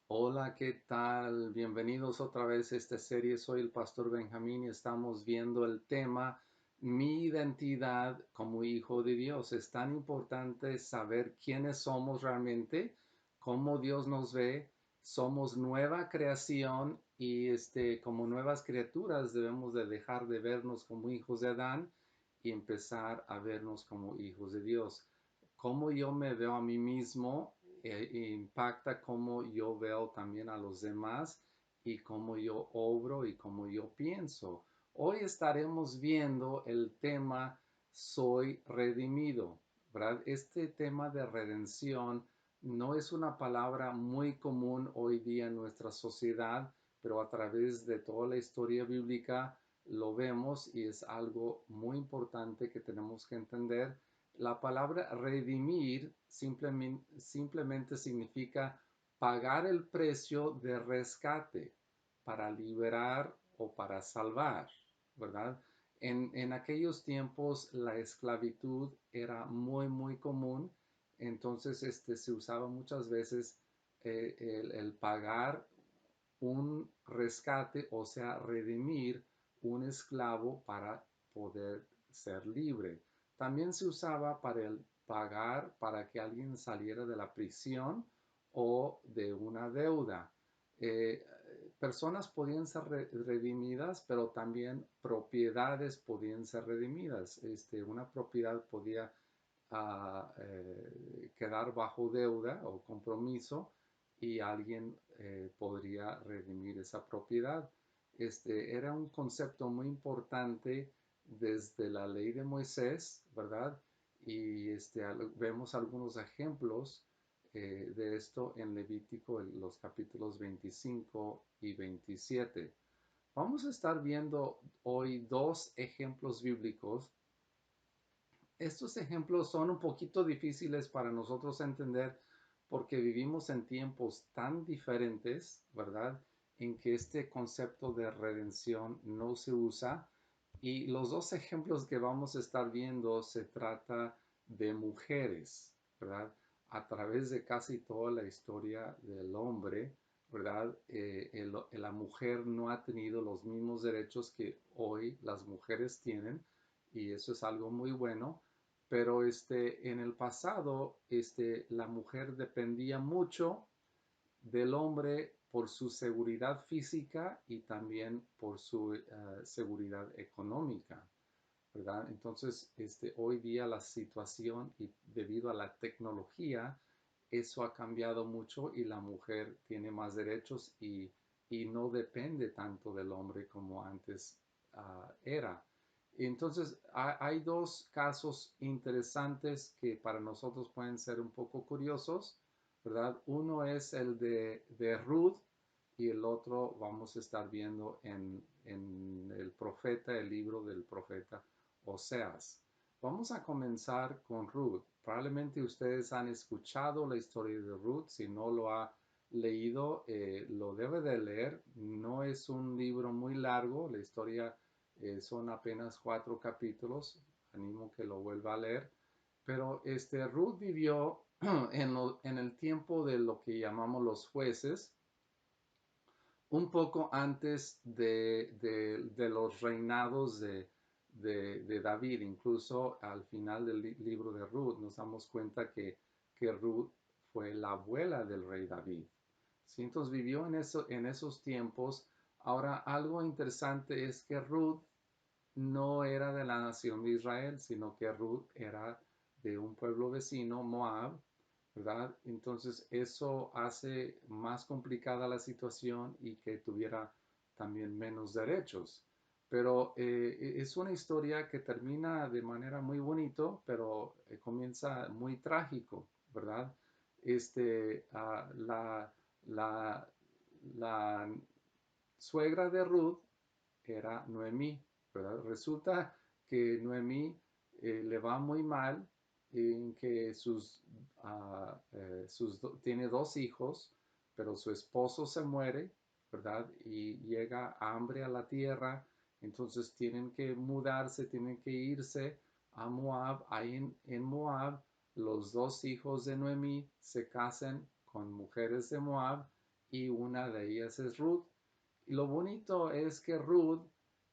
Hola, ¿qué tal? Bienvenidos otra vez a esta serie. Soy el Pastor Benjamín y estamos viendo el tema Mi identidad como hijo de Dios. Es tan importante saber quiénes somos realmente, cómo Dios nos ve. Somos nueva creación y como nuevas criaturas debemos de dejar de vernos como hijos de Adán y empezar a vernos como hijos de Dios. Cómo yo me veo a mí mismo impacta cómo yo veo también a los demás y cómo yo obro y cómo yo pienso. Hoy estaremos viendo el tema Soy redimido, ¿verdad? Este tema de redención no es una palabra muy común hoy día en nuestra sociedad, pero a través de toda la historia bíblica lo vemos y es algo muy importante que tenemos que entender. La palabra redimir simplemente significa pagar el precio de rescate para liberar o para salvar, ¿verdad? En aquellos tiempos la esclavitud era muy común, entonces se usaba muchas veces el pagar un rescate, o sea, redimir un esclavo para poder ser libre. También se usaba para el pagar para que alguien saliera de la prisión o de una deuda. Eh, Personas podían ser redimidas, pero también propiedades podían ser redimidas. Una propiedad podía quedar bajo deuda o compromiso y alguien podría redimir esa propiedad. Era un concepto muy importante desde la ley de Moisés, ¿verdad? Y vemos algunos ejemplos de esto en Levítico, en los capítulos 25 y 27. Vamos a estar viendo hoy dos ejemplos bíblicos. Estos ejemplos son un poquito difíciles para nosotros entender porque vivimos en tiempos tan diferentes, ¿verdad? En que este concepto de redención no se usa. Y los dos ejemplos que vamos a estar viendo se trata de mujeres, ¿verdad? A través de casi toda la historia del hombre, ¿verdad? La mujer no ha tenido los mismos derechos que hoy las mujeres tienen y eso es algo muy bueno, pero en el pasado la mujer dependía mucho del hombre por su seguridad física y también por su seguridad económica, ¿verdad? Entonces, hoy día la situación y debido a la tecnología, eso ha cambiado mucho y la mujer tiene más derechos y no depende tanto del hombre como antes era. Entonces, hay dos casos interesantes que para nosotros pueden ser un poco curiosos, ¿verdad? Uno es el de Ruth y el otro vamos a estar viendo en el profeta, el libro del profeta Oseas. Vamos a comenzar con Ruth. Probablemente ustedes han escuchado la historia de Ruth. Si no lo ha leído, lo debe de leer. No es un libro muy largo. La historia son apenas 4 capítulos. Animo que lo vuelva a leer. Pero Ruth vivió en el tiempo de lo que llamamos los jueces, un poco antes de los reinados de David. Incluso al final del libro de Ruth nos damos cuenta que Ruth fue la abuela del rey David. ¿Sí? Entonces vivió en esos tiempos. Ahora, algo interesante es que Ruth no era de la nación de Israel, sino que Ruth era de un pueblo vecino, Moab, ¿verdad? Entonces eso hace más complicada la situación y que tuviera también menos derechos. Pero es una historia que termina de manera muy bonito, pero comienza muy trágico, ¿verdad? La, la, la suegra de Ruth era Noemí, ¿verdad? Resulta que Noemí le va muy mal en que tiene 2 hijos, pero su esposo se muere, ¿verdad? Y llega hambre a la tierra, entonces tienen que mudarse, tienen que irse a Moab. Ahí en Moab, los 2 hijos de Noemí se casan con mujeres de Moab y una de ellas es Ruth. Y lo bonito es que Ruth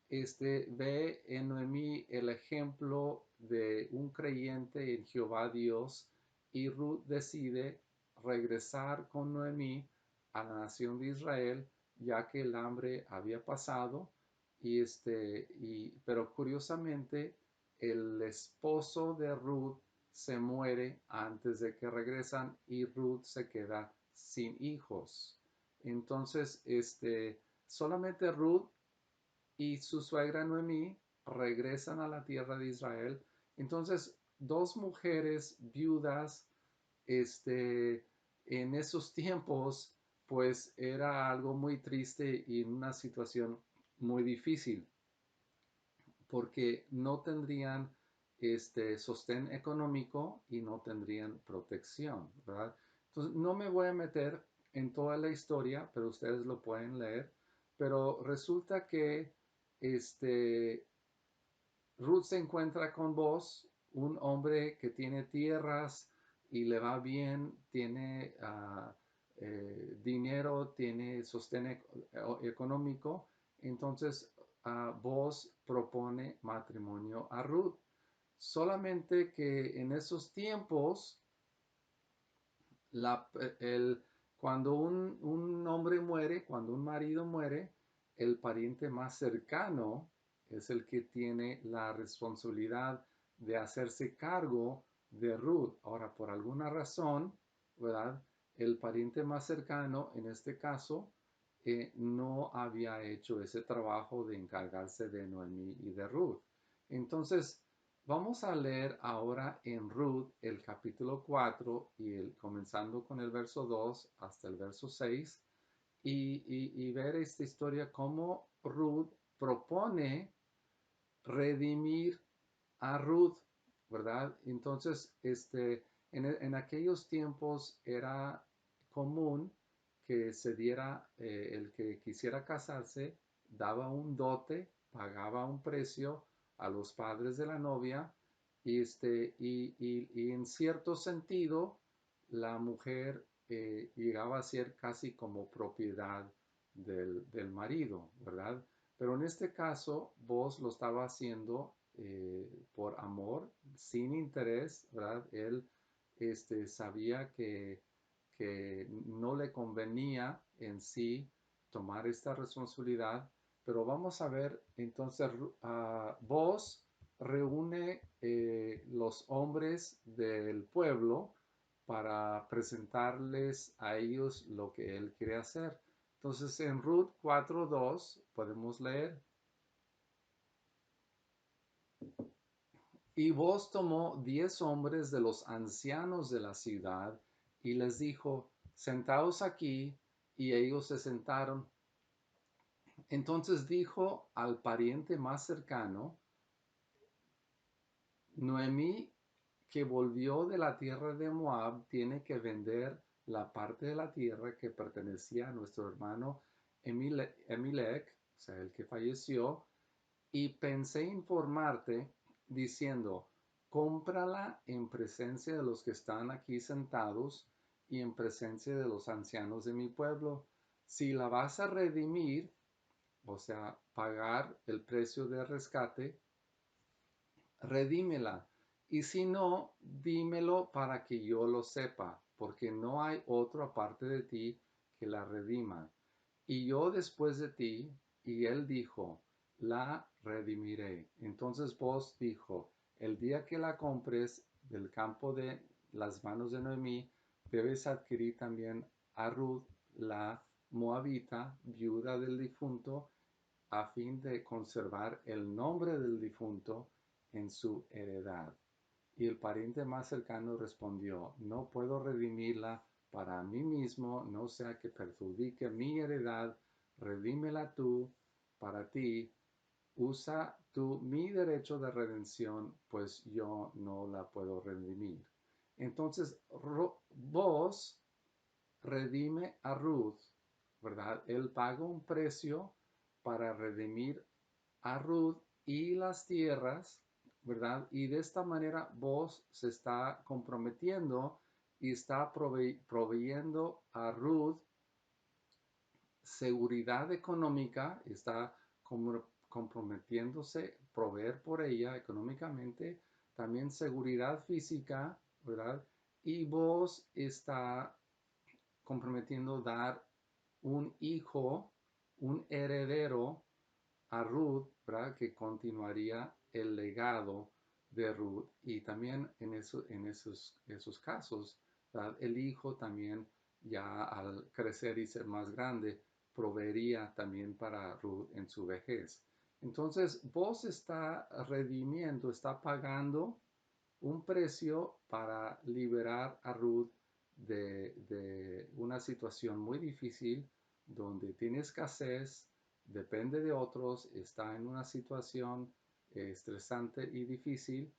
ve en Noemí el ejemplo de un creyente en Jehová Dios, y Ruth decide regresar con Noemí a la nación de Israel, ya que el hambre había pasado. Pero curiosamente el esposo de Ruth se muere antes de que regresan y Ruth se queda sin hijos. Entonces, solamente Ruth y su suegra Noemí regresan a la tierra de Israel. Entonces, dos mujeres viudas, en esos tiempos, pues era algo muy triste y una situación muy difícil, porque no tendrían sostén económico y no tendrían protección, ¿verdad? Entonces, no me voy a meter en toda la historia, pero ustedes lo pueden leer. Pero resulta que este, Ruth se encuentra con vos, un hombre que tiene tierras y le va bien, tiene dinero, tiene sostén económico. Entonces, vos propone matrimonio a Ruth. Solamente que en esos tiempos, la, el, cuando un hombre muere, cuando un marido muere, el pariente más cercano es el que tiene la responsabilidad de hacerse cargo de Ruth. Ahora, por alguna razón, ¿verdad? El pariente más cercano, en este caso, no había hecho ese trabajo de encargarse de Noemí y de Ruth. Entonces, vamos a leer ahora en Ruth el capítulo 4 comenzando con el verso 2 hasta el verso 6 y ver esta historia cómo Ruth propone redimir a Ruth, ¿verdad? Entonces, en aquellos tiempos era común que se diera, el que quisiera casarse, daba un dote, pagaba un precio a los padres de la novia, y en cierto sentido, la mujer llegaba a ser casi como propiedad del marido, ¿verdad? Pero en este caso, vos lo estaba haciendo por amor, sin interés, ¿verdad? Él sabía que no le convenía en sí tomar esta responsabilidad, pero vamos a ver, entonces, vos reúne los hombres del pueblo para presentarles a ellos lo que él quiere hacer. Entonces, en Ruth 4:2 podemos leer: y vos tomó 10 hombres de los ancianos de la ciudad y les dijo: sentaos aquí. Y ellos se sentaron. Entonces dijo al pariente más cercano: Noemí, que volvió de la tierra de Moab, tiene que vender la parte de la tierra que pertenecía a nuestro hermano Emelec, o sea, el que falleció, y pensé informarte diciendo: cómprala en presencia de los que están aquí sentados y en presencia de los ancianos de mi pueblo. Si la vas a redimir, o sea, pagar el precio de rescate, redímela. Y si no, dímelo para que yo lo sepa, porque no hay otro aparte de ti que la redima. Y yo después de ti. Y él dijo: la redimiré. Entonces vos dijo: el día que la compres del campo de las manos de Noemí, debes adquirir también a Ruth, la moabita, viuda del difunto, a fin de conservar el nombre del difunto en su heredad. Y el pariente más cercano respondió: no puedo redimirla para mí mismo, no sea que perjudique mi heredad. Redímela tú para ti. Usa tú mi derecho de redención, pues yo no la puedo redimir. Entonces, vos redime a Ruth, ¿verdad? Él paga un precio para redimir a Ruth y las tierras, ¿verdad? Y de esta manera vos se está comprometiendo y está proveyendo a Ruth seguridad económica, está comprometiéndose, proveer por ella económicamente, también seguridad física, ¿verdad? Y vos está comprometiendo dar un hijo, un heredero a Ruth, ¿verdad? Que continuaría el legado de Ruth. Y también en esos casos, ¿verdad? El hijo también ya al crecer y ser más grande, proveería también para Ruth en su vejez. Entonces, vos está redimiendo, está pagando un precio para liberar a Ruth de una situación muy difícil donde tiene escasez, depende de otros, está en una situación estresante y difícil.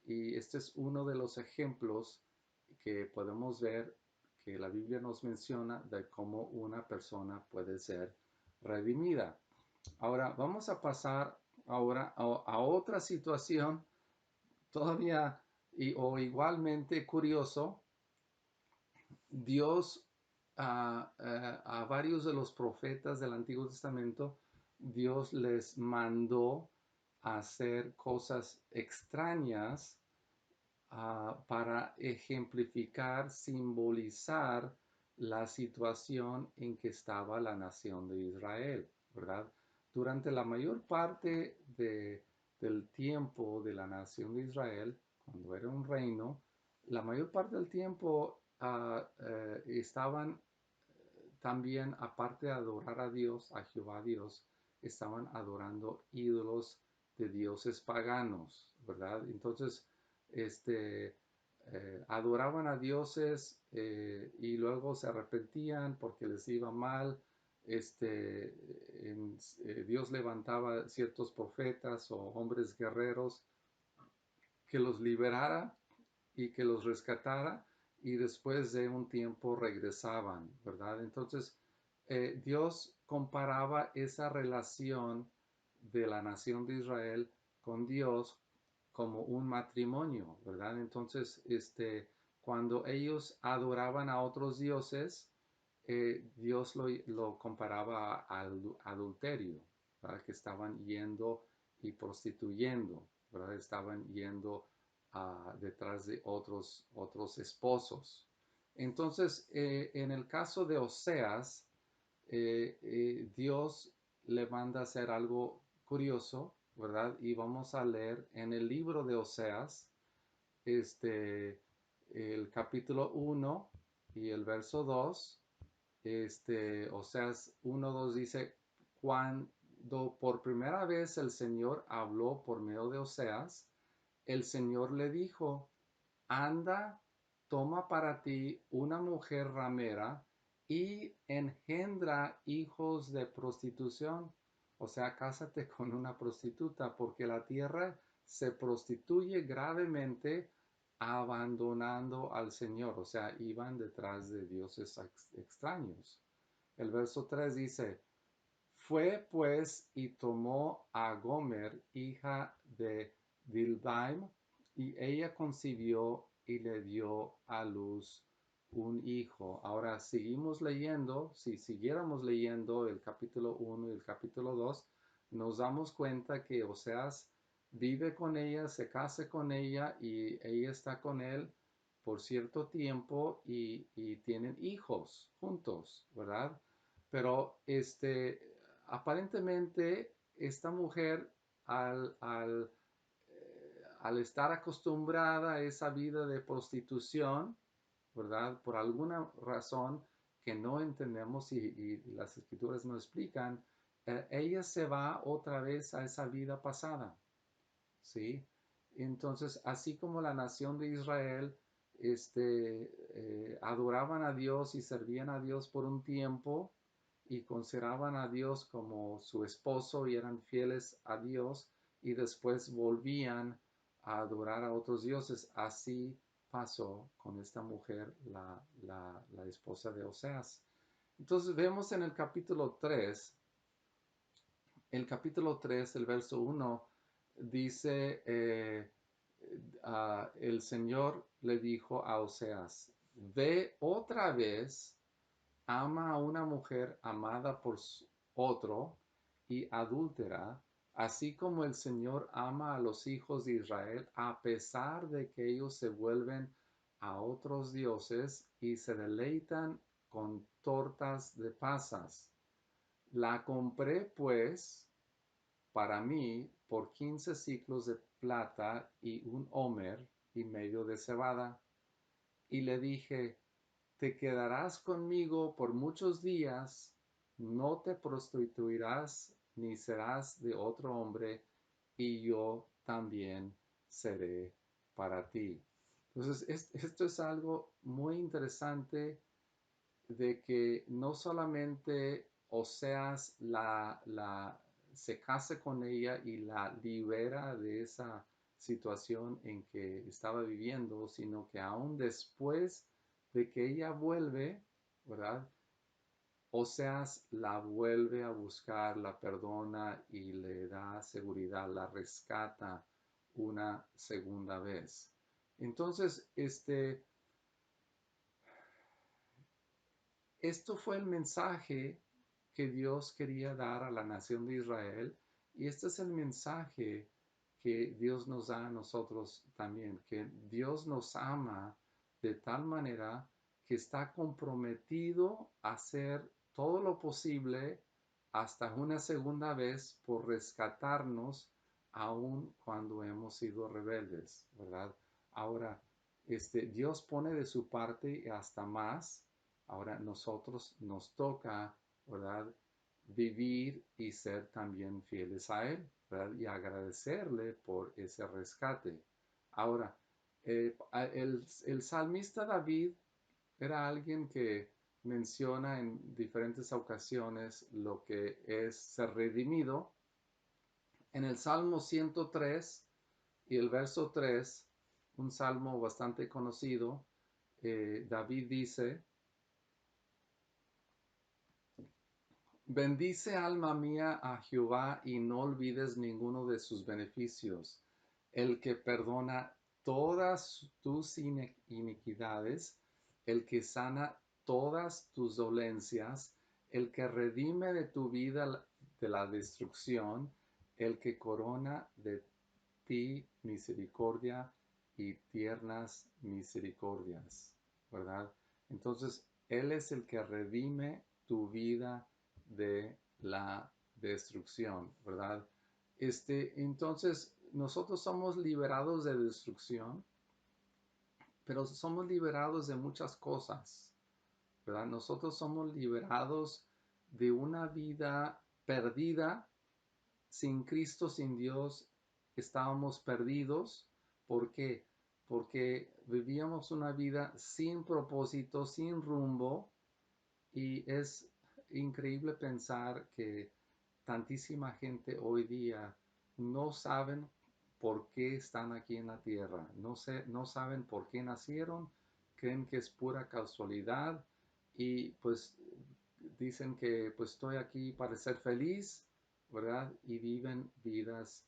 Y este es uno de los ejemplos que podemos ver que la Biblia nos menciona de cómo una persona puede ser redimida. Ahora vamos a pasar ahora a otra situación todavía o igualmente curioso. Dios a varios de los profetas del Antiguo Testamento, Dios les mandó a hacer cosas extrañas para ejemplificar, simbolizar la situación en que estaba la nación de Israel, ¿verdad? Durante la mayor parte del tiempo de la nación de Israel, cuando era un reino, la mayor parte del tiempo estaban también, aparte de adorar a Dios, a Jehová Dios, estaban adorando ídolos de dioses paganos, ¿verdad? Entonces, adoraban a dioses y luego se arrepentían porque les iba mal. Dios levantaba ciertos profetas o hombres guerreros que los liberara y que los rescatara y después de un tiempo regresaban, ¿verdad? Entonces, Dios comparaba esa relación de la nación de Israel con Dios como un matrimonio, ¿verdad? Entonces, cuando ellos adoraban a otros dioses, Dios lo comparaba al adulterio, ¿verdad? Que estaban yendo y prostituyendo, ¿verdad? Estaban yendo detrás de otros esposos. Entonces, en el caso de Oseas, Dios le manda a hacer algo curioso, ¿verdad? Y vamos a leer en el libro de Oseas, el capítulo 1 y el verso 2. Oseas 1:2 dice, cuando por primera vez el Señor habló por medio de Oseas, el Señor le dijo, anda, toma para ti una mujer ramera y engendra hijos de prostitución. O sea, cásate con una prostituta, porque la tierra se prostituye gravemente abandonando al Señor. O sea, iban detrás de dioses extraños. El verso 3 dice, fue pues y tomó a Gomer, hija de Dilbaim, y ella concibió y le dio a luz un hijo. Ahora seguimos leyendo, si siguiéramos leyendo el capítulo 1 y el capítulo 2, nos damos cuenta que Oseas vive con ella, se casa con ella y ella está con él por cierto tiempo y tienen hijos juntos, ¿verdad? Pero aparentemente esta mujer al estar acostumbrada a esa vida de prostitución, ¿verdad? Por alguna razón que no entendemos y las escrituras no explican, ella se va otra vez a esa vida pasada, ¿sí? Entonces, así como la nación de Israel adoraban a Dios y servían a Dios por un tiempo y consideraban a Dios como su esposo y eran fieles a Dios y después volvían a adorar a otros dioses. Así pasó con esta mujer, la esposa de Oseas. Entonces vemos en el capítulo 3, el verso 1, dice, el Señor le dijo a Oseas, ve otra vez ama a una mujer amada por otro y adúltera, así como el Señor ama a los hijos de Israel, a pesar de que ellos se vuelven a otros dioses y se deleitan con tortas de pasas. La compré, pues, para mí por 15 siclos de plata y un homer y medio de cebada. Y le dije, te quedarás conmigo por muchos días, no te prostituirás ni serás de otro hombre, y yo también seré para ti. Entonces, esto es algo muy interesante de que no solamente Oseas se case con ella y la libera de esa situación en que estaba viviendo, sino que aún después de que ella vuelve, ¿verdad? Oseas la vuelve a buscar, la perdona y le da seguridad, la rescata una segunda vez. Entonces, esto fue el mensaje que Dios quería dar a la nación de Israel y este es el mensaje que Dios nos da a nosotros también, que Dios nos ama de tal manera que está comprometido a hacer todo lo posible hasta una segunda vez por rescatarnos aun cuando hemos sido rebeldes, ¿verdad? Ahora, Dios pone de su parte hasta más. Ahora nosotros nos toca, ¿verdad? Vivir y ser también fieles a Él, ¿verdad? Y agradecerle por ese rescate. Ahora, el salmista David era alguien que menciona en diferentes ocasiones lo que es ser redimido. En el Salmo 103 y el verso 3, un salmo bastante conocido, David dice, bendice alma mía a Jehová y no olvides ninguno de sus beneficios, el que perdona todas tus iniquidades, el que sana todas tus dolencias, el que redime de tu vida de la destrucción, el que corona de ti misericordia y tiernas misericordias, ¿verdad? Entonces, Él es el que redime tu vida de la destrucción, ¿verdad? Entonces, nosotros somos liberados de destrucción, pero somos liberados de muchas cosas, ¿verdad? Nosotros somos liberados de una vida perdida, sin Cristo, sin Dios, estábamos perdidos. ¿Por qué? Porque vivíamos una vida sin propósito, sin rumbo, y es increíble pensar que tantísima gente hoy día no saben por qué están aquí en la tierra, no saben por qué nacieron, creen que es pura casualidad y pues dicen que pues estoy aquí para ser feliz, ¿verdad? Y viven vidas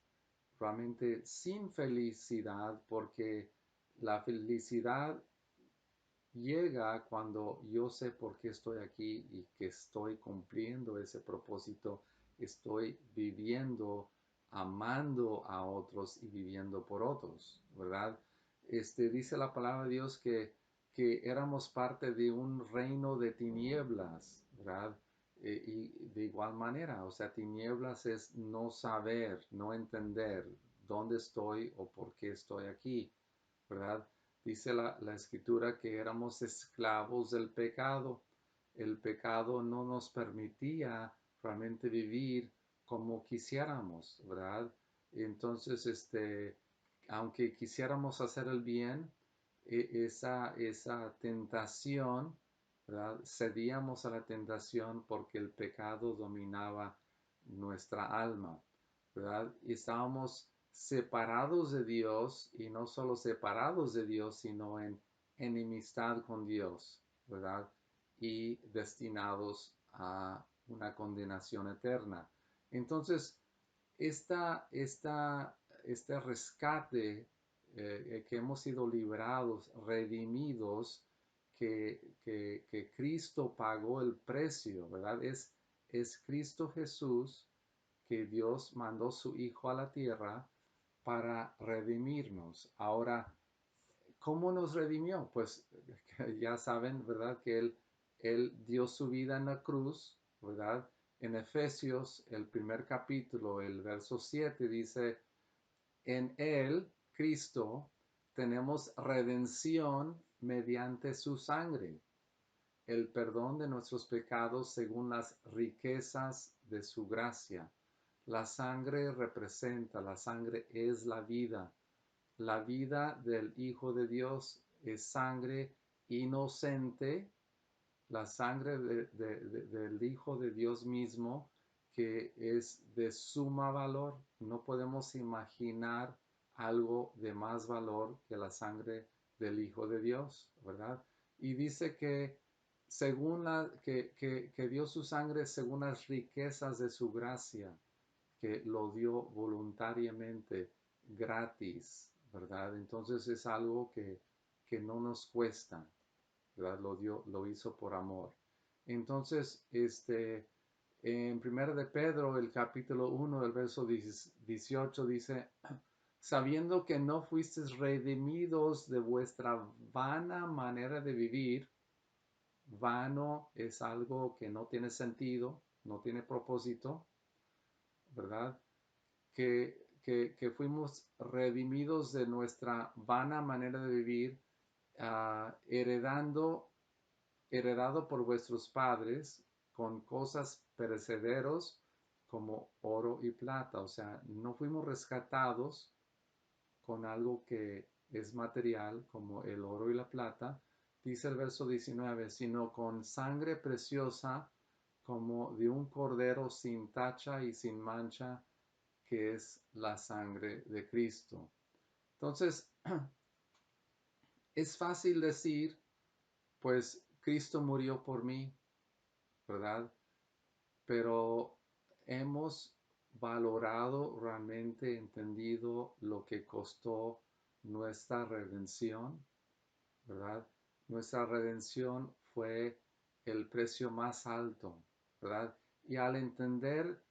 realmente sin felicidad porque la felicidad llega cuando yo sé por qué estoy aquí y que estoy cumpliendo ese propósito, estoy viviendo, amando a otros y viviendo por otros, ¿verdad? Dice la palabra de Dios que éramos parte de un reino de tinieblas, ¿verdad? Y de igual manera, o sea, tinieblas es no saber, no entender dónde estoy o por qué estoy aquí, ¿verdad? Dice la escritura que éramos esclavos del pecado. El pecado no nos permitía realmente vivir como quisiéramos, ¿verdad? Entonces, aunque quisiéramos hacer el bien, esa tentación, ¿verdad? Cedíamos a la tentación porque el pecado dominaba nuestra alma, ¿verdad? Y estábamos separados de Dios y no solo separados de Dios, sino en enemistad con Dios, ¿verdad? Y destinados a una condenación eterna. Entonces, esta, esta, este rescate que hemos sido liberados, redimidos, que Cristo pagó el precio, ¿verdad? Es Cristo Jesús que Dios mandó su Hijo a la tierra para redimirnos. Ahora, ¿cómo nos redimió? Pues ya saben, ¿verdad? Que Él dio su vida en la cruz, ¿verdad? En Efesios, el primer capítulo, el verso 7 dice, en Él, Cristo, tenemos redención mediante su sangre, el perdón de nuestros pecados según las riquezas de su gracia. La sangre representa, la sangre es la vida. La vida del Hijo de Dios es sangre inocente, la sangre del Hijo de Dios mismo, que es de suma valor. No podemos imaginar algo de más valor que la sangre del Hijo de Dios, ¿verdad? Y dice que que dio su sangre según las riquezas de su gracia, que lo dio voluntariamente, gratis, ¿verdad? Entonces es algo que no nos cuesta, ¿verdad? Lo hizo por amor. Entonces, en 1 de Pedro, el capítulo 1, el verso 18 dice, sabiendo que no fuisteis redimidos de vuestra vana manera de vivir. Vano es algo que no tiene sentido, no tiene propósito, ¿verdad? Que fuimos redimidos de nuestra vana manera de vivir, heredado por vuestros padres con cosas perecederos como oro y plata. O sea, no fuimos rescatados con algo que es material como el oro y la plata, dice el verso 19, sino con sangre preciosa como de un cordero sin tacha y sin mancha, que es la sangre de Cristo. Entonces, es fácil decir, pues Cristo murió por mí, ¿verdad? Pero hemos valorado, realmente entendido lo que costó nuestra redención, ¿verdad? Nuestra redención fue el precio más alto, ¿verdad? Y al entender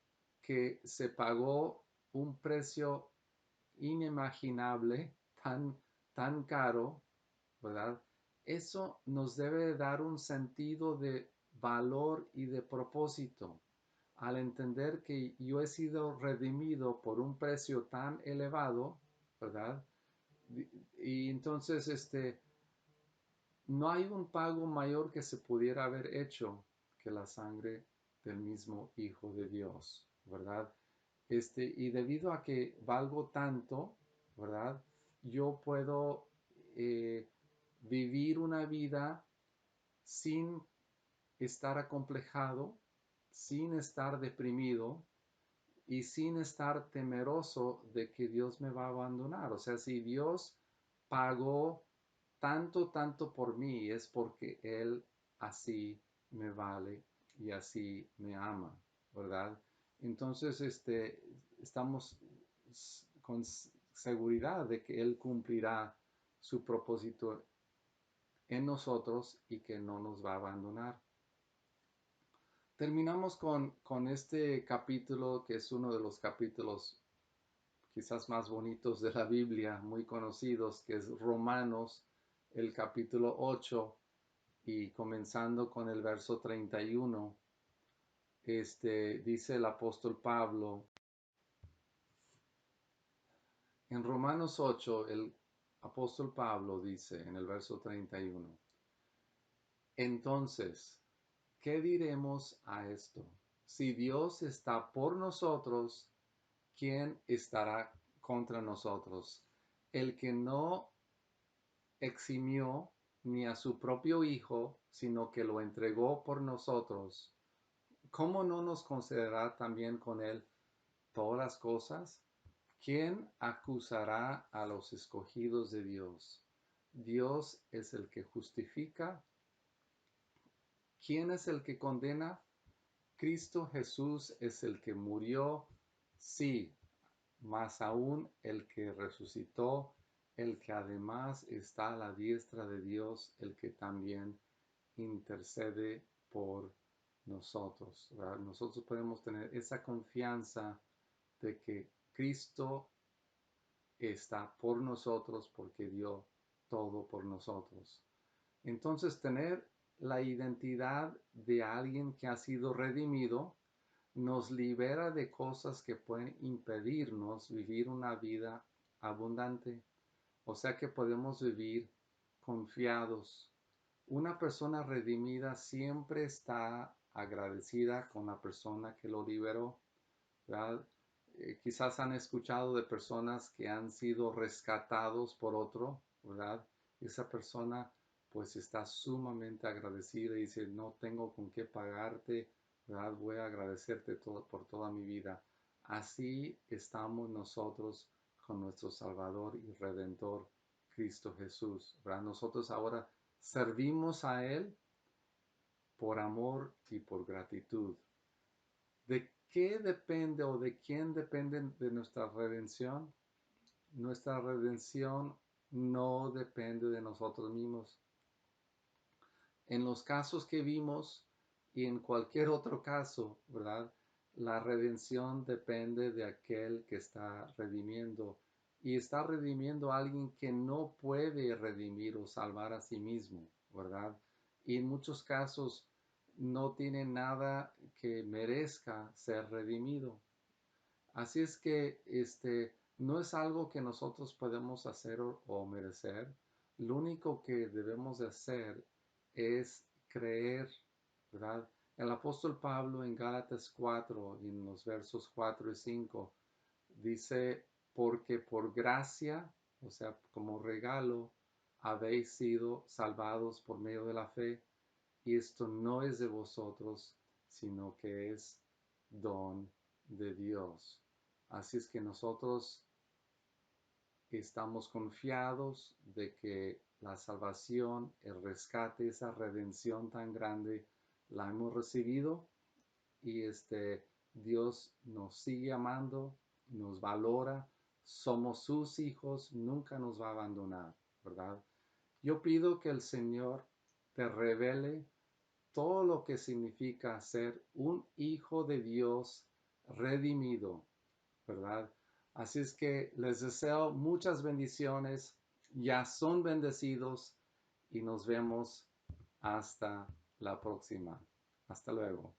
que se pagó un precio inimaginable, tan caro, ¿verdad? Eso nos debe dar un sentido de valor y de propósito. Al entender que yo he sido redimido por un precio tan elevado, ¿verdad? Y entonces, no hay un pago mayor que se pudiera haber hecho que la sangre del mismo Hijo de Dios, ¿verdad? Y debido a que valgo tanto, ¿verdad? Yo puedo vivir una vida sin estar acomplejado, sin estar deprimido y sin estar temeroso de que Dios me va a abandonar. O sea, si Dios pagó tanto por mí, es porque Él así me vale y así me ama, ¿verdad? Entonces, estamos con seguridad de que Él cumplirá su propósito en nosotros y que no nos va a abandonar. Terminamos con este capítulo, que es uno de los capítulos quizás más bonitos de la Biblia, muy conocidos, que es Romanos, el capítulo 8, y comenzando con el verso 31, dice el apóstol Pablo, en Romanos 8, el apóstol Pablo dice en el verso 31, entonces, ¿qué diremos a esto? Si Dios está por nosotros, ¿quién estará contra nosotros? El que no eximió ni a su propio Hijo, sino que lo entregó por nosotros, ¿cómo no nos concederá también con Él todas las cosas? ¿Quién acusará a los escogidos de Dios? Dios es el que justifica. ¿Quién es el que condena? Cristo Jesús es el que murió, sí, más aún el que resucitó, el que además está a la diestra de Dios, el que también intercede por nosotros, ¿verdad? Nosotros podemos tener esa confianza de que Cristo está por nosotros porque dio todo por nosotros. Entonces, tener la identidad de alguien que ha sido redimido nos libera de cosas que pueden impedirnos vivir una vida abundante. O sea que podemos vivir confiados. Una persona redimida siempre está agradecida con la persona que lo liberó, ¿verdad? Quizás han escuchado de personas que han sido rescatados por otro, ¿verdad? Esa persona pues está sumamente agradecida y dice, no tengo con qué pagarte, ¿verdad? Voy a agradecerte todo, por toda mi vida. Así estamos nosotros con nuestro Salvador y Redentor, Cristo Jesús, ¿verdad? Nosotros ahora servimos a Él por amor y por gratitud. ¿De qué depende o de quién depende de nuestra redención? Nuestra redención no depende de nosotros mismos. En los casos que vimos y en cualquier otro caso, ¿verdad? La redención depende de aquel que está redimiendo y está redimiendo a alguien que no puede redimir o salvar a sí mismo, ¿verdad? Y en muchos casos no tiene nada que merezca ser redimido. Así es que no es algo que nosotros podemos hacer o merecer. Lo único que debemos de hacer es creer, ¿verdad? El apóstol Pablo en Gálatas 4, en los versos 4 y 5, dice, porque por gracia, o sea, como regalo, habéis sido salvados por medio de la fe, y esto no es de vosotros, sino que es don de Dios. Así es que nosotros estamos confiados de que la salvación, el rescate, esa redención tan grande, la hemos recibido y Dios nos sigue amando, nos valora, somos sus hijos, nunca nos va a abandonar, ¿verdad? Yo pido que el Señor te revele todo lo que significa ser un hijo de Dios redimido, ¿verdad? Así es que les deseo muchas bendiciones, ya son bendecidos y nos vemos hasta la próxima. Hasta luego.